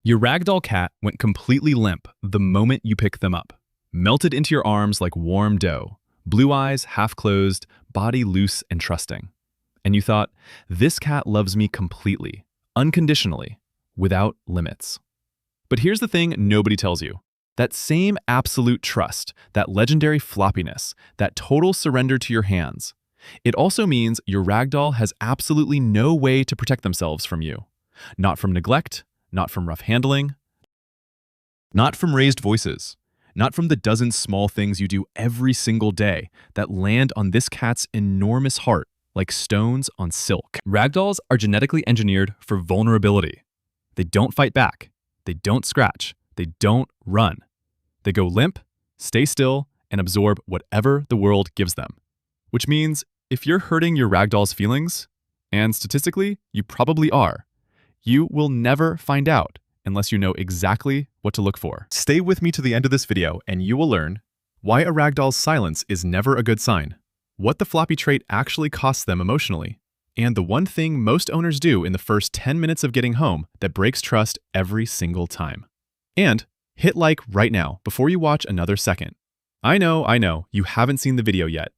Your ragdoll cat went completely limp the moment you picked them up, melted into your arms like warm dough, blue eyes half closed, body loose and trusting. And you thought, this cat loves me completely, unconditionally, without limits. But here's the thing nobody tells you. That same absolute trust, that legendary floppiness, that total surrender to your hands, it also means your ragdoll has absolutely no way to protect themselves from you. Not from neglect, not from rough handling, not from raised voices, not from the dozen small things you do every single day that land on this cat's enormous heart like stones on silk. Ragdolls are genetically engineered for vulnerability. They don't fight back. They don't scratch. They don't run. They go limp, stay still, and absorb whatever the world gives them. Which means if you're hurting your ragdoll's feelings, and statistically, you probably are, you will never find out unless you know exactly what to look for. Stay with me to the end of this video and you will learn why a ragdoll's silence is never a good sign, what the floppy trait actually costs them emotionally, and the one thing most owners do in the first 10 minutes of getting home that breaks trust every single time. And hit like right now before you watch another second. I know, you haven't seen the video yet.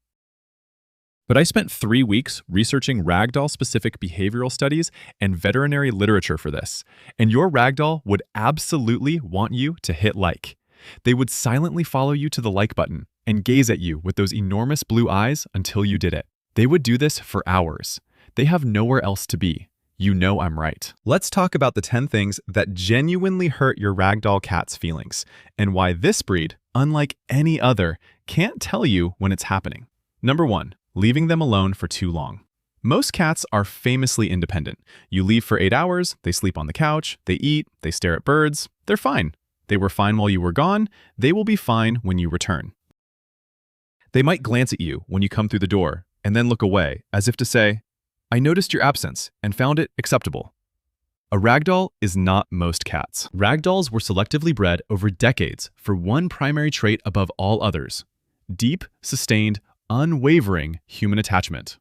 But I spent 3 weeks researching ragdoll-specific behavioral studies and veterinary literature for this, and your ragdoll would absolutely want you to hit like. They would silently follow you to the like button and gaze at you with those enormous blue eyes until you did it. They would do this for hours. They have nowhere else to be. You know I'm right. Let's talk about the 10 things that genuinely hurt your ragdoll cat's feelings, and why this breed, unlike any other, can't tell you when it's happening. Number 1. Leaving them alone for too long. Most cats are famously independent. You leave for 8 hours, they sleep on the couch, they eat, they stare at birds, they're fine. They were fine while you were gone, they will be fine when you return. They might glance at you when you come through the door and then look away as if to say, I noticed your absence and found it acceptable. A ragdoll is not most cats. Ragdolls were selectively bred over decades for one primary trait above all others: deep, sustained, unwavering human attachment.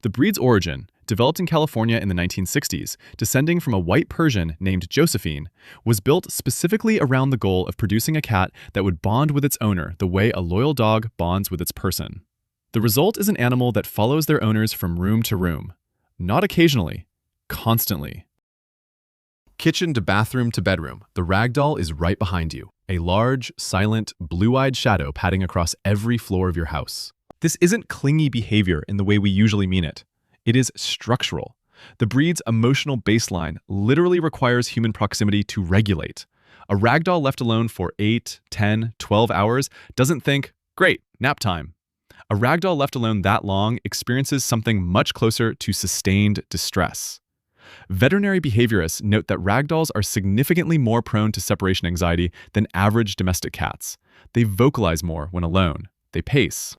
The breed's origin, developed in California in the 1960s, descending from a white Persian named Josephine, was built specifically around the goal of producing a cat that would bond with its owner the way a loyal dog bonds with its person. The result is an animal that follows their owners from room to room, not occasionally, constantly. Kitchen to bathroom to bedroom, the ragdoll is right behind you, a large, silent, blue-eyed shadow padding across every floor of your house. This isn't clingy behavior in the way we usually mean it. It is structural. The breed's emotional baseline literally requires human proximity to regulate. A ragdoll left alone for 8, 10, 12 hours doesn't think, great, nap time. A ragdoll left alone that long experiences something much closer to sustained distress. Veterinary behaviorists note that ragdolls are significantly more prone to separation anxiety than average domestic cats. They vocalize more when alone. They pace.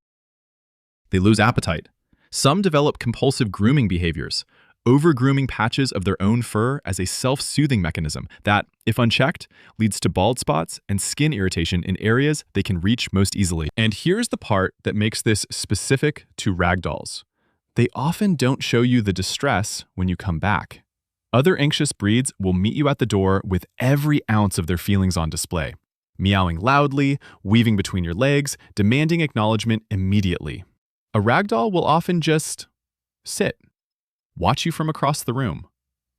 They lose appetite. Some develop compulsive grooming behaviors, over-grooming patches of their own fur as a self-soothing mechanism that, if unchecked, leads to bald spots and skin irritation in areas they can reach most easily. And here's the part that makes this specific to ragdolls. They often don't show you the distress when you come back. Other anxious breeds will meet you at the door with every ounce of their feelings on display, meowing loudly, weaving between your legs, demanding acknowledgement immediately. A ragdoll will often just sit, watch you from across the room.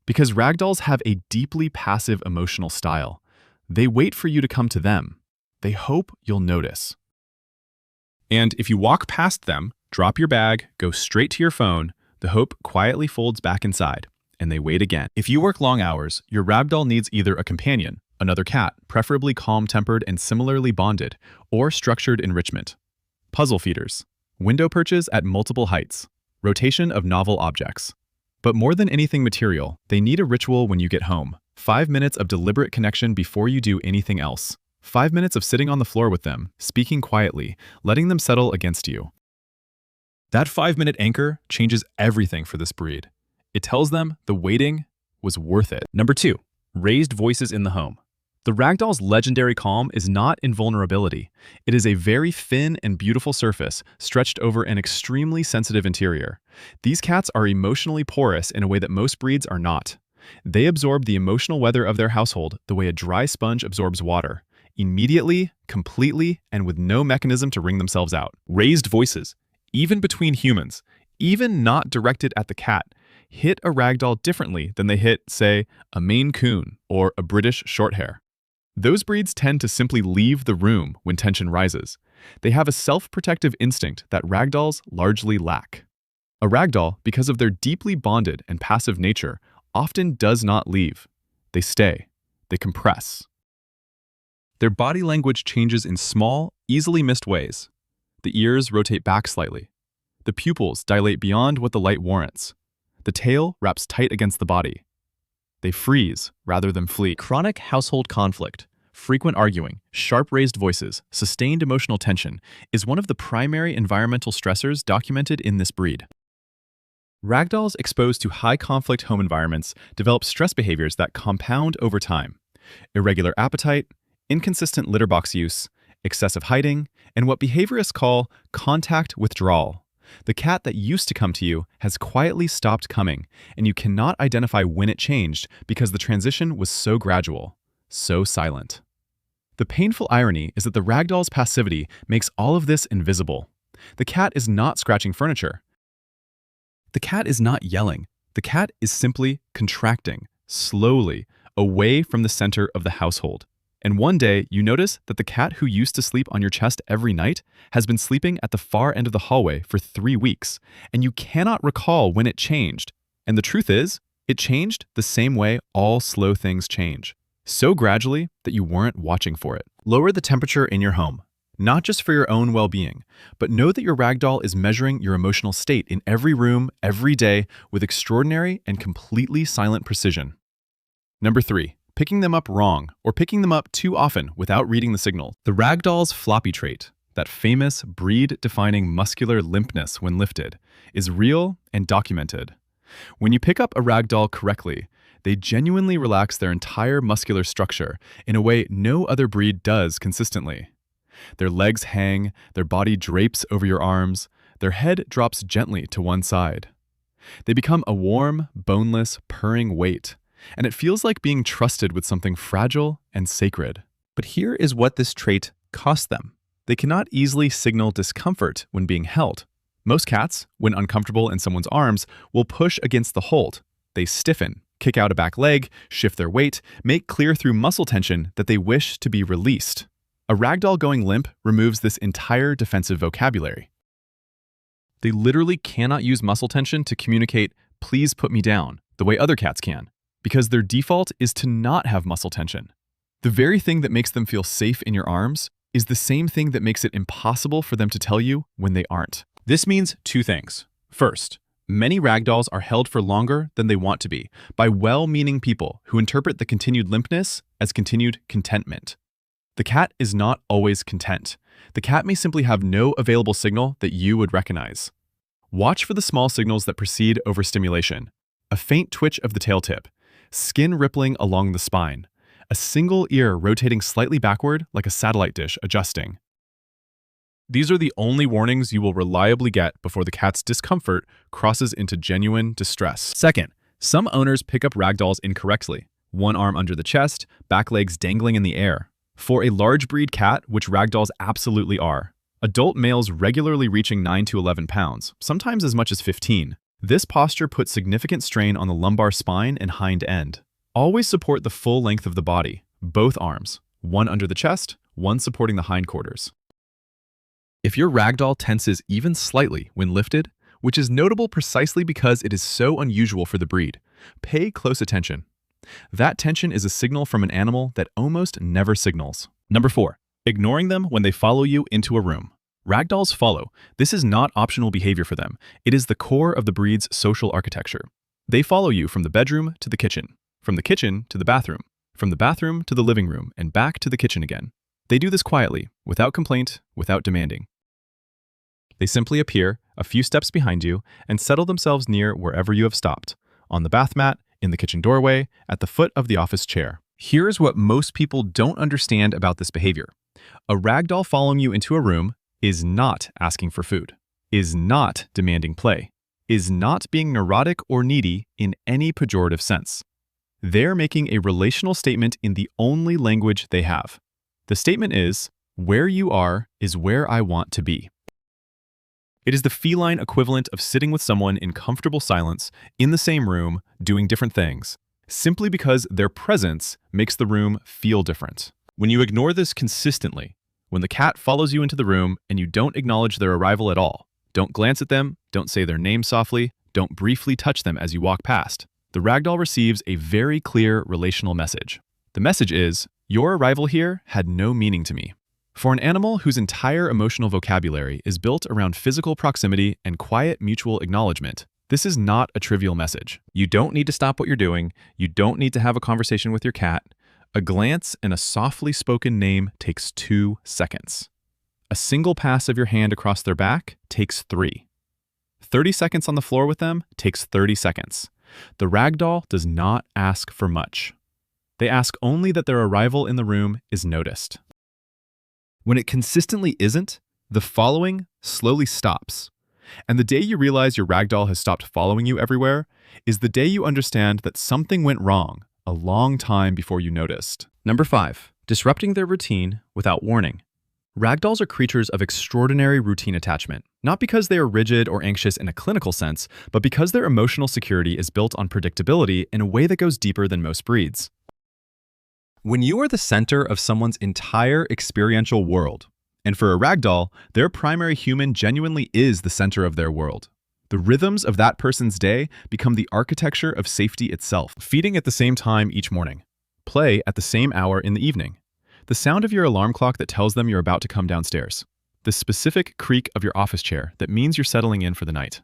Because ragdolls have a deeply passive emotional style. They wait for you to come to them. They hope you'll notice. And if you walk past them, drop your bag, go straight to your phone, the hope quietly folds back inside, and they wait again. If you work long hours, your ragdoll needs either a companion, another cat, preferably calm-tempered and similarly bonded, or structured enrichment. Puzzle feeders. Window perches at multiple heights, rotation of novel objects. But more than anything material, they need a ritual when you get home. 5 minutes of deliberate connection before you do anything else. 5 minutes of sitting on the floor with them, speaking quietly, letting them settle against you. That 5-minute anchor changes everything for this breed. It tells them the waiting was worth it. Number 2, raised voices in the home. The ragdoll's legendary calm is not invulnerability. It is a very thin and beautiful surface stretched over an extremely sensitive interior. These cats are emotionally porous in a way that most breeds are not. They absorb the emotional weather of their household the way a dry sponge absorbs water, immediately, completely, and with no mechanism to wring themselves out. Raised voices, even between humans, even not directed at the cat, hit a ragdoll differently than they hit, say, a Maine Coon or a British Shorthair. Those breeds tend to simply leave the room when tension rises. They have a self-protective instinct that ragdolls largely lack. A ragdoll, because of their deeply bonded and passive nature, often does not leave. They stay. They compress. Their body language changes in small, easily missed ways. The ears rotate back slightly. The pupils dilate beyond what the light warrants. The tail wraps tight against the body. They freeze rather than flee. Chronic household conflict, frequent arguing, sharp-raised voices, sustained emotional tension is one of the primary environmental stressors documented in this breed. Ragdolls exposed to high-conflict home environments develop stress behaviors that compound over time. Irregular appetite, inconsistent litter box use, excessive hiding, and what behaviorists call contact withdrawal. The cat that used to come to you has quietly stopped coming, and you cannot identify when it changed because the transition was so gradual, so silent. The painful irony is that the ragdoll's passivity makes all of this invisible. The cat is not scratching furniture. The cat is not yelling. The cat is simply contracting, slowly, away from the center of the household. And one day, you notice that the cat who used to sleep on your chest every night has been sleeping at the far end of the hallway for 3 weeks, and you cannot recall when it changed. And the truth is, it changed the same way all slow things change, so gradually that you weren't watching for it. Lower the temperature in your home, not just for your own well-being, but know that your ragdoll is measuring your emotional state in every room, every day, with extraordinary and completely silent precision. Number 3. Picking them up wrong, or picking them up too often without reading the signal. The ragdoll's floppy trait, that famous breed-defining muscular limpness when lifted, is real and documented. When you pick up a ragdoll correctly, they genuinely relax their entire muscular structure in a way no other breed does consistently. Their legs hang, their body drapes over your arms, their head drops gently to one side. They become a warm, boneless, purring weight, and it feels like being trusted with something fragile and sacred. But here is what this trait costs them. They cannot easily signal discomfort when being held. Most cats, when uncomfortable in someone's arms, will push against the hold. They stiffen, kick out a back leg, shift their weight, make clear through muscle tension that they wish to be released. A ragdoll going limp removes this entire defensive vocabulary. They literally cannot use muscle tension to communicate, "Please put me down," the way other cats can, because their default is to not have muscle tension. The very thing that makes them feel safe in your arms is the same thing that makes it impossible for them to tell you when they aren't. This means 2 things. First, many ragdolls are held for longer than they want to be by well-meaning people who interpret the continued limpness as continued contentment. The cat is not always content. The cat may simply have no available signal that you would recognize. Watch for the small signals that precede overstimulation. A faint twitch of the tail tip, skin rippling along the spine, a single ear rotating slightly backward like a satellite dish adjusting. These are the only warnings you will reliably get before the cat's discomfort crosses into genuine distress. Second, some owners pick up ragdolls incorrectly. One arm under the chest, back legs dangling in the air. For a large breed cat, which ragdolls absolutely are, adult males regularly reaching 9 to 11 pounds, sometimes as much as 15. This posture puts significant strain on the lumbar spine and hind end. Always support the full length of the body, both arms, one under the chest, one supporting the hindquarters. If your ragdoll tenses even slightly when lifted, which is notable precisely because it is so unusual for the breed, pay close attention. That tension is a signal from an animal that almost never signals. Number 4, ignoring them when they follow you into a room. Ragdolls follow. This is not optional behavior for them. It is the core of the breed's social architecture. They follow you from the bedroom to the kitchen, from the kitchen to the bathroom, from the bathroom to the living room, and back to the kitchen again. They do this quietly, without complaint, without demanding. They simply appear a few steps behind you and settle themselves near wherever you have stopped, on the bath mat, in the kitchen doorway, at the foot of the office chair. Here's what most people don't understand about this behavior. A ragdoll following you into a room is not asking for food, is not demanding play, is not being neurotic or needy in any pejorative sense. They're making a relational statement in the only language they have. The statement is, "Where you are is where I want to be." It is the feline equivalent of sitting with someone in comfortable silence, in the same room, doing different things, simply because their presence makes the room feel different. When you ignore this consistently, when the cat follows you into the room and you don't acknowledge their arrival at all, don't glance at them, don't say their name softly, don't briefly touch them as you walk past, the ragdoll receives a very clear relational message. The message is, your arrival here had no meaning to me. For an animal whose entire emotional vocabulary is built around physical proximity and quiet mutual acknowledgement, this is not a trivial message. You don't need to stop what you're doing. You don't need to have a conversation with your cat. A glance and a softly spoken name takes 2 seconds. A single pass of your hand across their back takes 3. 30 seconds on the floor with them takes 30 seconds. The ragdoll does not ask for much. They ask only that their arrival in the room is noticed. When it consistently isn't, the following slowly stops. And the day you realize your ragdoll has stopped following you everywhere is the day you understand that something went wrong a long time before you noticed. Number 5, disrupting their routine without warning. Ragdolls are creatures of extraordinary routine attachment, not because they are rigid or anxious in a clinical sense, but because their emotional security is built on predictability in a way that goes deeper than most breeds. When you are the center of someone's entire experiential world, and for a ragdoll, their primary human genuinely is the center of their world, the rhythms of that person's day become the architecture of safety itself. Feeding at the same time each morning, play at the same hour in the evening, the sound of your alarm clock that tells them you're about to come downstairs, the specific creak of your office chair that means you're settling in for the night.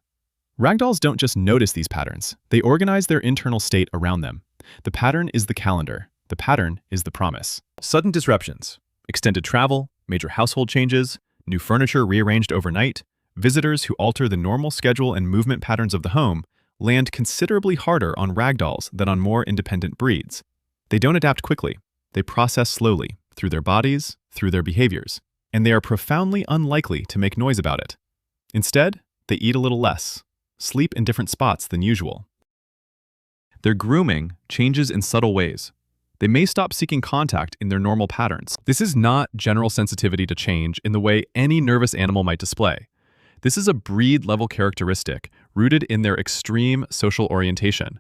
Ragdolls don't just notice these patterns, they organize their internal state around them. The pattern is the calendar. The pattern is the promise. Sudden disruptions, extended travel, major household changes, new furniture rearranged overnight, visitors who alter the normal schedule and movement patterns of the home land considerably harder on ragdolls than on more independent breeds. They don't adapt quickly. They process slowly, through their bodies, through their behaviors, and they are profoundly unlikely to make noise about it. Instead, they eat a little less, sleep in different spots than usual. Their grooming changes in subtle ways. They may stop seeking contact in their normal patterns. This is not general sensitivity to change in the way any nervous animal might display. This is a breed-level characteristic rooted in their extreme social orientation.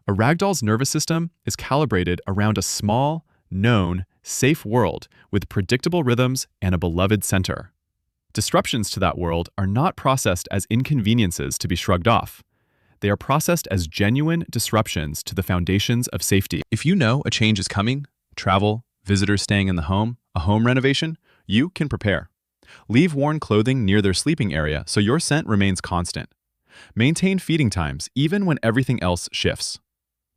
A ragdoll's nervous system is calibrated around a small, known, safe world with predictable rhythms and a beloved center. Disruptions to that world are not processed as inconveniences to be shrugged off. They are processed as genuine disruptions to the foundations of safety. If you know a change is coming, travel, visitors staying in the home, a home renovation, you can prepare. Leave worn clothing near their sleeping area so your scent remains constant. Maintain feeding times even when everything else shifts.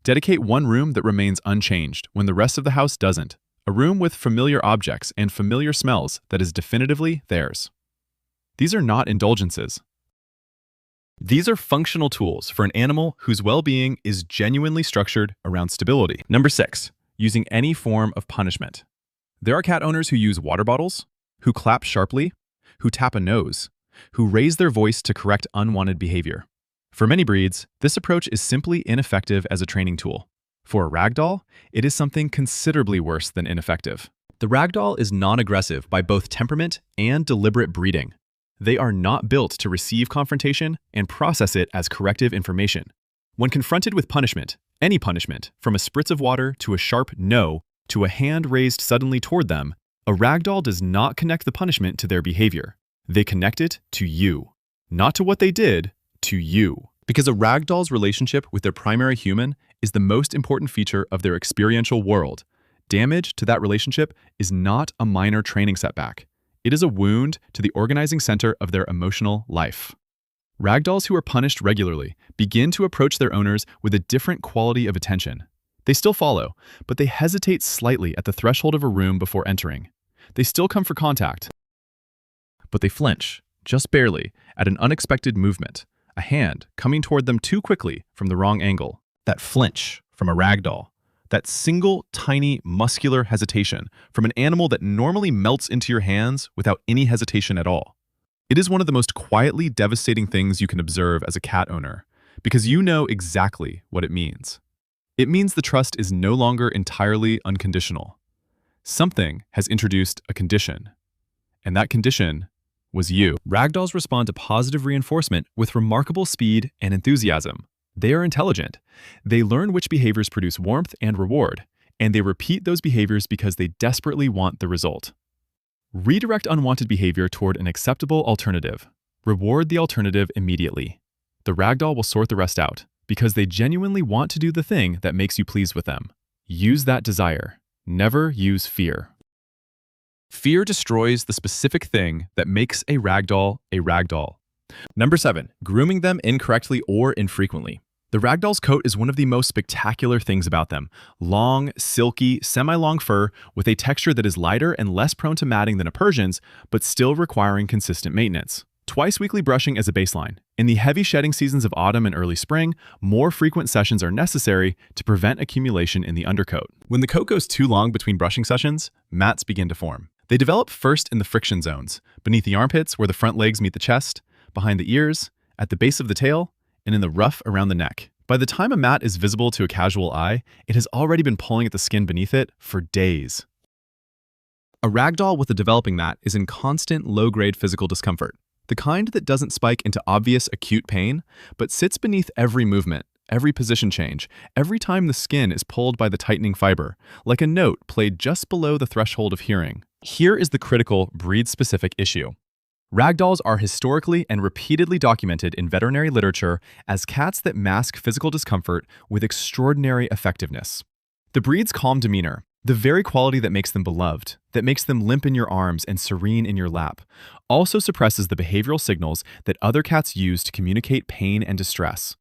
Dedicate one room that remains unchanged when the rest of the house doesn't, a room with familiar objects and familiar smells that is definitively theirs. These are not indulgences. These are functional tools for an animal whose well-being is genuinely structured around stability. Number 6, using any form of punishment. There are cat owners who use water bottles, who clap sharply, who tap a nose, who raise their voice to correct unwanted behavior. For many breeds, this approach is simply ineffective as a training tool. For a ragdoll, it is something considerably worse than ineffective. The ragdoll is non-aggressive by both temperament and deliberate breeding. They are not built to receive confrontation and process it as corrective information. When confronted with punishment, any punishment, from a spritz of water to a sharp no to a hand raised suddenly toward them, a ragdoll does not connect the punishment to their behavior. They connect it to you. Not to what they did, to you. Because a ragdoll's relationship with their primary human is the most important feature of their experiential world. Damage to that relationship is not a minor training setback. It is a wound to the organizing center of their emotional life. Ragdolls who are punished regularly begin to approach their owners with a different quality of attention. They still follow, but they hesitate slightly at the threshold of a room before entering. They still come for contact, but they flinch, just barely, at an unexpected movement, a hand coming toward them too quickly from the wrong angle. That flinch from a ragdoll. That single, tiny, muscular hesitation from an animal that normally melts into your hands without any hesitation at all. It is one of the most quietly devastating things you can observe as a cat owner, because you know exactly what it means. It means the trust is no longer entirely unconditional. Something has introduced a condition, and that condition was you. Ragdolls respond to positive reinforcement with remarkable speed and enthusiasm. They are intelligent. They learn which behaviors produce warmth and reward, and they repeat those behaviors because they desperately want the result. Redirect unwanted behavior toward an acceptable alternative. Reward the alternative immediately. The ragdoll will sort the rest out because they genuinely want to do the thing that makes you pleased with them. Use that desire. Never use fear. Fear destroys the specific thing that makes a ragdoll a ragdoll. Number 7, grooming them incorrectly or infrequently. The ragdoll's coat is one of the most spectacular things about them. Long, silky, semi-long fur with a texture that is lighter and less prone to matting than a Persian's, but still requiring consistent maintenance. Twice weekly brushing as a baseline. In the heavy shedding seasons of autumn and early spring, more frequent sessions are necessary to prevent accumulation in the undercoat. When the coat goes too long between brushing sessions, mats begin to form. They develop first in the friction zones, beneath the armpits where the front legs meet the chest, behind the ears, at the base of the tail, and in the ruff around the neck. By the time a mat is visible to a casual eye, it has already been pulling at the skin beneath it for days. A ragdoll with a developing mat is in constant low-grade physical discomfort, the kind that doesn't spike into obvious acute pain, but sits beneath every movement, every position change, every time the skin is pulled by the tightening fiber, like a note played just below the threshold of hearing. Here is the critical breed-specific issue. Ragdolls are historically and repeatedly documented in veterinary literature as cats that mask physical discomfort with extraordinary effectiveness. The breed's calm demeanor, the very quality that makes them beloved, that makes them limp in your arms and serene in your lap, also suppresses the behavioral signals that other cats use to communicate pain and distress.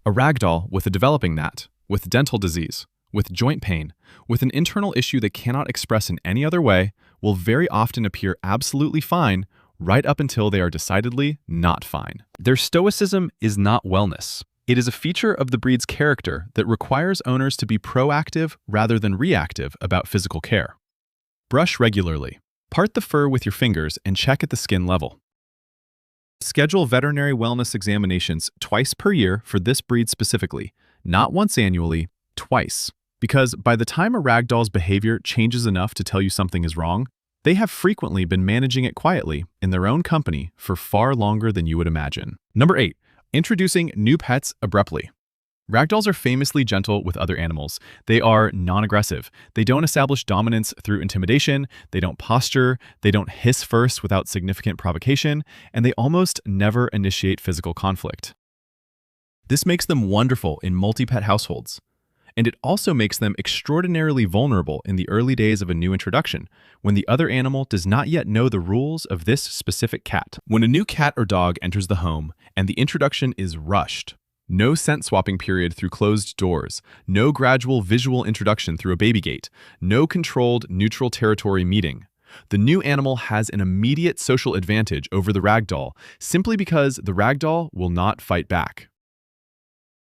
A ragdoll with a developing mat, with dental disease, with joint pain, with an internal issue they cannot express in any other way, will very often appear absolutely fine right up until they are decidedly not fine. Their stoicism is not wellness. It is a feature of the breed's character that requires owners to be proactive rather than reactive about physical care. Brush regularly. Part the fur with your fingers and check at the skin level. Schedule veterinary wellness examinations twice per year for this breed specifically, not once annually, twice. Because by the time a ragdoll's behavior changes enough to tell you something is wrong, they have frequently been managing it quietly in their own company for far longer than you would imagine. Number 8, introducing new pets abruptly. Ragdolls are famously gentle with other animals. They are non-aggressive. They don't establish dominance through intimidation, they don't posture, they don't hiss first without significant provocation, and they almost never initiate physical conflict. This makes them wonderful in multi-pet households. And it also makes them extraordinarily vulnerable in the early days of a new introduction, when the other animal does not yet know the rules of this specific cat. When a new cat or dog enters the home and the introduction is rushed, no scent swapping period through closed doors, no gradual visual introduction through a baby gate, no controlled neutral territory meeting, the new animal has an immediate social advantage over the ragdoll simply because the ragdoll will not fight back.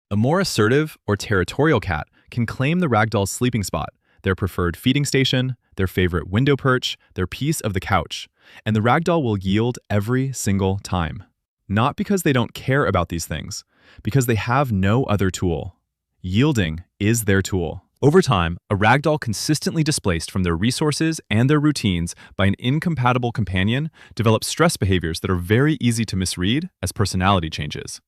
A more assertive or territorial cat can claim the ragdoll's sleeping spot, their preferred feeding station, their favorite window perch, their piece of the couch, and the ragdoll will yield every single time. Not because they don't care about these things, because they have no other tool. Yielding is their tool. Over time, a ragdoll consistently displaced from their resources and their routines by an incompatible companion develops stress behaviors that are very easy to misread as personality changes.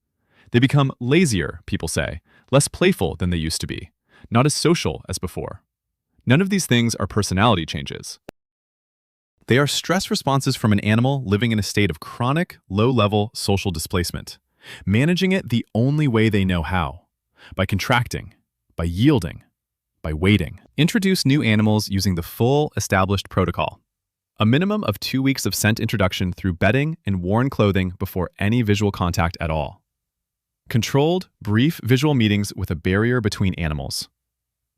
They become lazier, people say, less playful than they used to be, not as social as before. None of these things are personality changes. They are stress responses from an animal living in a state of chronic, low-level social displacement, managing it the only way they know how, by contracting, by yielding, by waiting. Introduce new animals using the full established protocol. A minimum of 2 weeks of scent introduction through bedding and worn clothing before any visual contact at all. Controlled, brief visual meetings with a barrier between animals.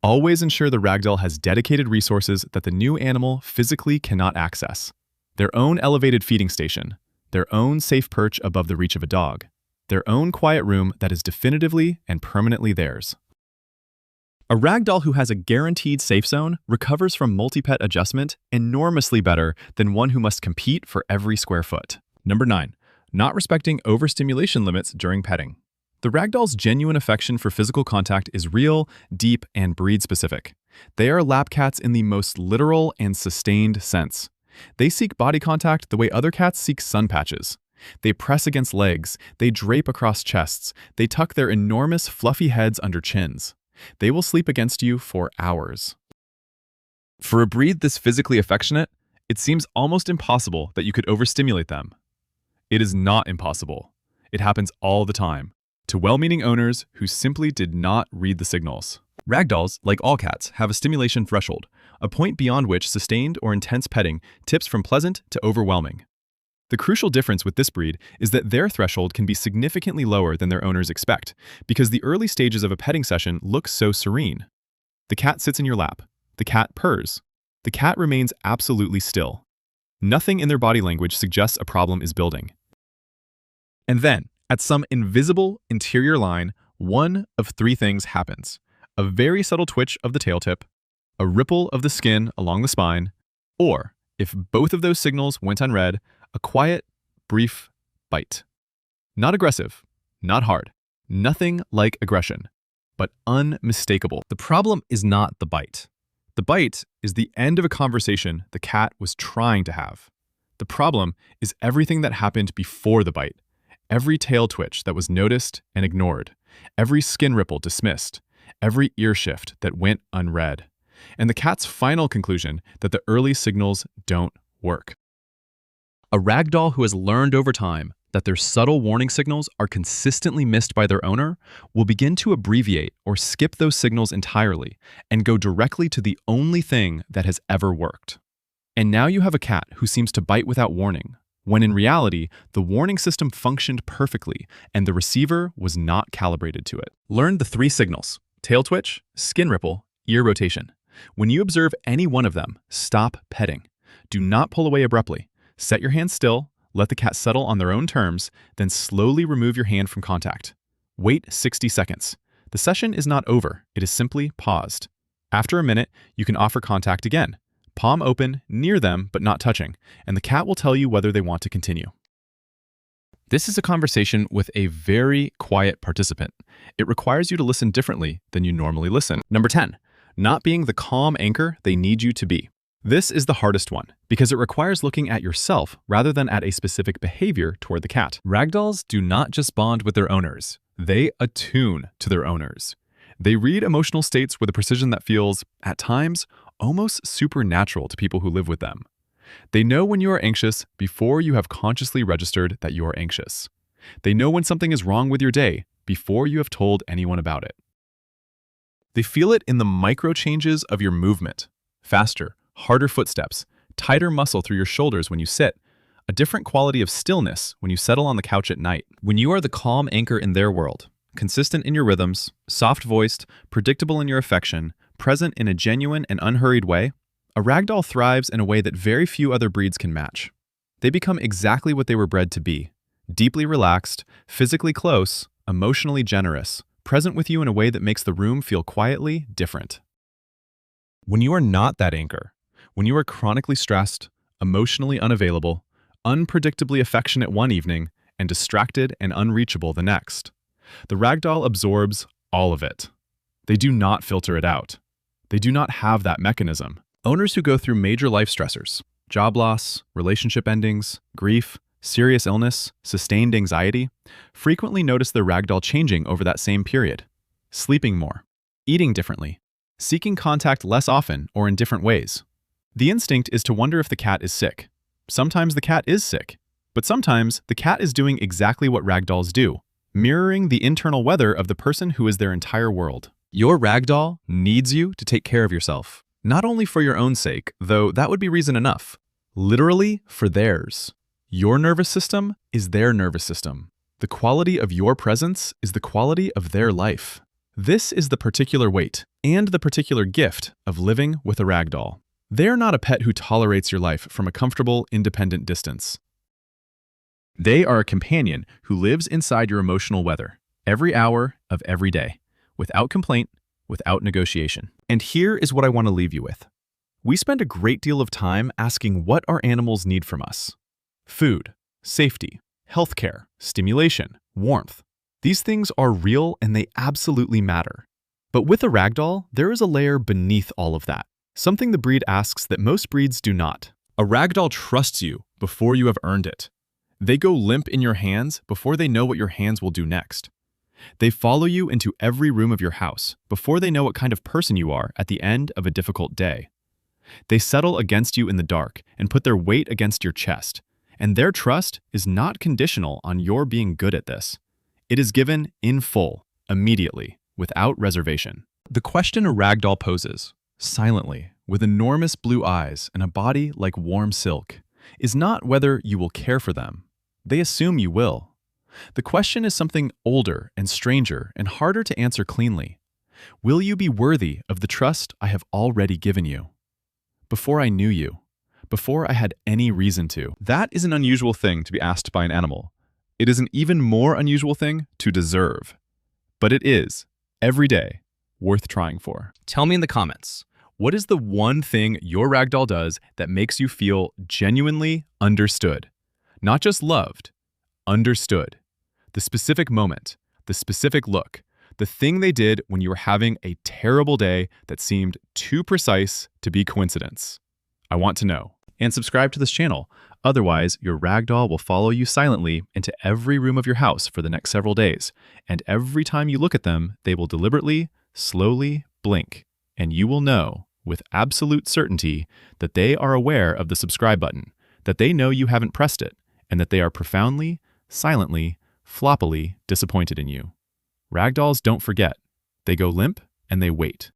Always ensure the ragdoll has dedicated resources that the new animal physically cannot access. Their own elevated feeding station, their own safe perch above the reach of a dog, their own quiet room that is definitively and permanently theirs. A ragdoll who has a guaranteed safe zone recovers from multi-pet adjustment enormously better than one who must compete for every square foot. Number 9, not respecting overstimulation limits during petting. The Ragdoll's genuine affection for physical contact is real, deep, and breed-specific. They are lap cats in the most literal and sustained sense. They seek body contact the way other cats seek sun patches. They press against legs, they drape across chests, they tuck their enormous fluffy heads under chins. They will sleep against you for hours. For a breed this physically affectionate, it seems almost impossible that you could overstimulate them. It is not impossible. It happens all the time, to well-meaning owners who simply did not read the signals. Ragdolls, like all cats, have a stimulation threshold, a point beyond which sustained or intense petting tips from pleasant to overwhelming. The crucial difference with this breed is that their threshold can be significantly lower than their owners expect, because the early stages of a petting session look so serene. The cat sits in your lap. The cat purrs. The cat remains absolutely still. Nothing in their body language suggests a problem is building. And then, at some invisible interior line, one of three things happens. A very subtle twitch of the tail tip, a ripple of the skin along the spine, or, if both of those signals went unread, a quiet, brief bite. Not aggressive, not hard, nothing like aggression, but unmistakable. The problem is not the bite. The bite is the end of a conversation the cat was trying to have. The problem is everything that happened before the bite. Every tail twitch that was noticed and ignored, every skin ripple dismissed, every ear shift that went unread, and the cat's final conclusion that the early signals don't work. A ragdoll who has learned over time that their subtle warning signals are consistently missed by their owner will begin to abbreviate or skip those signals entirely and go directly to the only thing that has ever worked. And now you have a cat who seems to bite without warning, when in reality, the warning system functioned perfectly and the receiver was not calibrated to it. Learn the three signals: tail twitch, skin ripple, ear rotation. When you observe any one of them, stop petting. Do not pull away abruptly. Set your hand still, let the cat settle on their own terms, then slowly remove your hand from contact. Wait 60 seconds. The session is not over, it is simply paused. After a minute, you can offer contact again. Palm open, near them but not touching, and the cat will tell you whether they want to continue. This is a conversation with a very quiet participant. It requires you to listen differently than you normally listen. Number 10, not being the calm anchor they need you to be. This is the hardest one, because it requires looking at yourself rather than at a specific behavior toward the cat. Ragdolls do not just bond with their owners, they attune to their owners. They read emotional states with a precision that feels, at times, almost supernatural to people who live with them. They know when you are anxious before you have consciously registered that you are anxious. They know when something is wrong with your day before you have told anyone about it. They feel it in the micro changes of your movement: faster, harder footsteps, tighter muscle through your shoulders when you sit, a different quality of stillness when you settle on the couch at night. When you are the calm anchor in their world, consistent in your rhythms, soft-voiced, predictable in your affection, present in a genuine and unhurried way, a ragdoll thrives in a way that very few other breeds can match. They become exactly what they were bred to be: deeply relaxed, physically close, emotionally generous, present with you in a way that makes the room feel quietly different. When you are not that anchor, when you are chronically stressed, emotionally unavailable, unpredictably affectionate one evening, and distracted and unreachable the next, the ragdoll absorbs all of it. They do not filter it out. They do not have that mechanism. Owners who go through major life stressors, job loss, relationship endings, grief, serious illness, sustained anxiety, frequently notice their ragdoll changing over that same period. Sleeping more, eating differently, seeking contact less often or in different ways. The instinct is to wonder if the cat is sick. Sometimes the cat is sick, but sometimes the cat is doing exactly what ragdolls do, mirroring the internal weather of the person who is their entire world. Your ragdoll needs you to take care of yourself, not only for your own sake, though that would be reason enough, literally for theirs. Your nervous system is their nervous system. The quality of your presence is the quality of their life. This is the particular weight and the particular gift of living with a ragdoll. They're not a pet who tolerates your life from a comfortable, independent distance. They are a companion who lives inside your emotional weather, every hour of every day, without complaint, without negotiation. And here is what I want to leave you with. We spend a great deal of time asking what our animals need from us: food, safety, healthcare, stimulation, warmth. These things are real and they absolutely matter. But with a ragdoll, there is a layer beneath all of that, something the breed asks that most breeds do not. A ragdoll trusts you before you have earned it. They go limp in your hands before they know what your hands will do next. They follow you into every room of your house before they know what kind of person you are at the end of a difficult day. They settle against you in the dark and put their weight against your chest, and their trust is not conditional on your being good at this. It is given in full, immediately, without reservation. The question a ragdoll poses, silently, with enormous blue eyes and a body like warm silk, is not whether you will care for them. They assume you will. The question is something older and stranger and harder to answer cleanly. Will you be worthy of the trust I have already given you? Before I knew you, before I had any reason to. That is an unusual thing to be asked by an animal. It is an even more unusual thing to deserve. But it is, every day, worth trying for. Tell me in the comments, what is the one thing your ragdoll does that makes you feel genuinely understood? Not just loved, understood. The specific moment, the specific look, the thing they did when you were having a terrible day that seemed too precise to be coincidence. I want to know. And subscribe to this channel. Otherwise, your ragdoll will follow you silently into every room of your house for the next several days. And every time you look at them, they will deliberately, slowly blink. And you will know, with absolute certainty, that they are aware of the subscribe button, that they know you haven't pressed it, and that they are profoundly, silently, floppily disappointed in you. Ragdolls don't forget. They go limp and they wait.